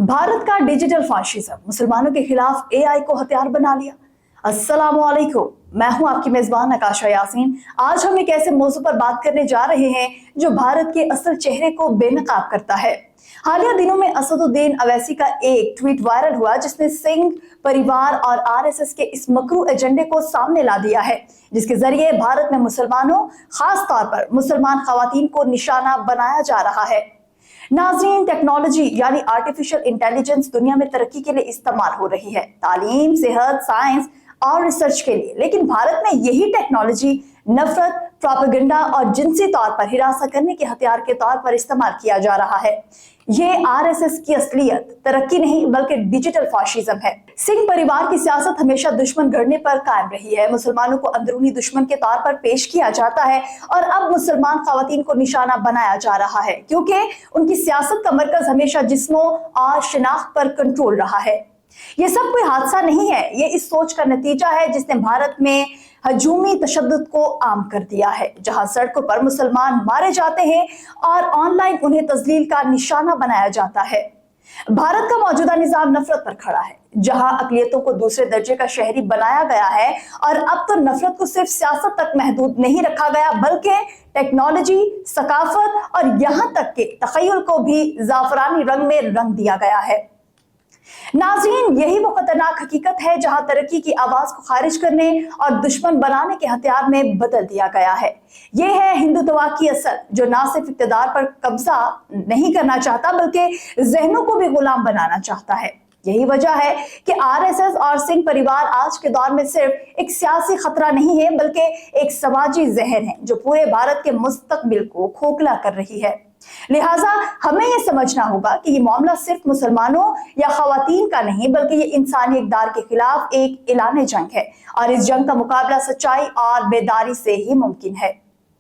भारत का digital fascism मुसलमानों के खिलाफ एआई को हथियार बना लिया। अस्सलामुअलैकुम, मैं हूं आपकी मेजबान नकाशा यासीन। आज हम एक ऐसे मौजू पर बात करने जा रहे हैं जो भारत के असल चेहरे को बेनकाब करता है। हालिया दिनों में असदुद्दीन अवैसी का एक ट्वीट वायरल हुआ जिसने सिंह परिवार और आरएसएस के इस मकरू एजेंडे को सामने ला दिया है, जिसके जरिए भारत में मुसलमानों, खास तौर पर मुसलमान खवातीन को निशाना बनाया जा रहा है। नाज़रीन, टेक्नोलॉजी यानी आर्टिफिशियल इंटेलिजेंस दुनिया में तरक्की के लिए इस्तेमाल हो रही है, तालीम, सेहत, साइंस और रिसर्च के लिए। लेकिन भारत में यही टेक्नोलॉजी नफरत, प्रोपेगेंडा और जिनसी तौर पर हिरासत करने के हथियार के तौर पर इस्तेमाल किया जा रहा है। ये आरएसएस की असलियत तरक्की नहीं बल्कि डिजिटल फाशिज्म है। सिंह परिवार की सियासत हमेशा दुश्मन गढ़ने पर कायम रही है। मुसलमानों को अंदरूनी दुश्मन के तौर पर पेश किया जाता है और अब मुसलमान खवातीन को निशाना बनाया जा रहा है, क्योंकि उनकी सियासत का मरकज हमेशा जिस्मों और शिनाख्त पर कंट्रोल रहा है। ये सब कोई हादसा नहीं है, ये इस सोच का नतीजा है जिसने भारत में हजूमी तशद्दुद को आम कर दिया है, जहां सड़कों पर मुसलमान मारे जाते हैं और ऑनलाइन उन्हें तजलील का निशाना बनाया जाता है। भारत का मौजूदा निजाम नफरत पर खड़ा है, जहां अकलियतों को दूसरे दर्जे का शहरी बनाया गया है और अब तो नफरत को सिर्फ सियासत तक महदूद नहीं रखा गया बल्कि टेक्नोलॉजी, सकाफत और यहां तक के तखय्युल को भी जाफरानी रंग में रंग दिया गया है। नाज़रीन, यही वो खतरनाक हकीकत है जहां तरक्की की आवाज को खारिज करने और दुश्मन बनाने के हथियार में बदल दिया गया है। यह है हिंदुत्व की असल, जो ना सिर्फ इक्तदार पर कब्जा नहीं करना चाहता बल्कि जहनों को भी गुलाम बनाना चाहता है। यही वजह है कि आरएसएस और सिंह परिवार आज के दौर में सिर्फ एक सियासी खतरा नहीं है बल्कि एक समाजी जहर है जो पूरे भारत के मुस्तकबिल को खोखला कर रही है। लिहाजा हमें यह समझना होगा कि ये मामला सिर्फ मुसलमानों या खवातीन का नहीं बल्कि ये इंसानी इक़दार के खिलाफ एक ऐलान जंग है और इस जंग का मुकाबला सच्चाई और बेदारी से ही मुमकिन है।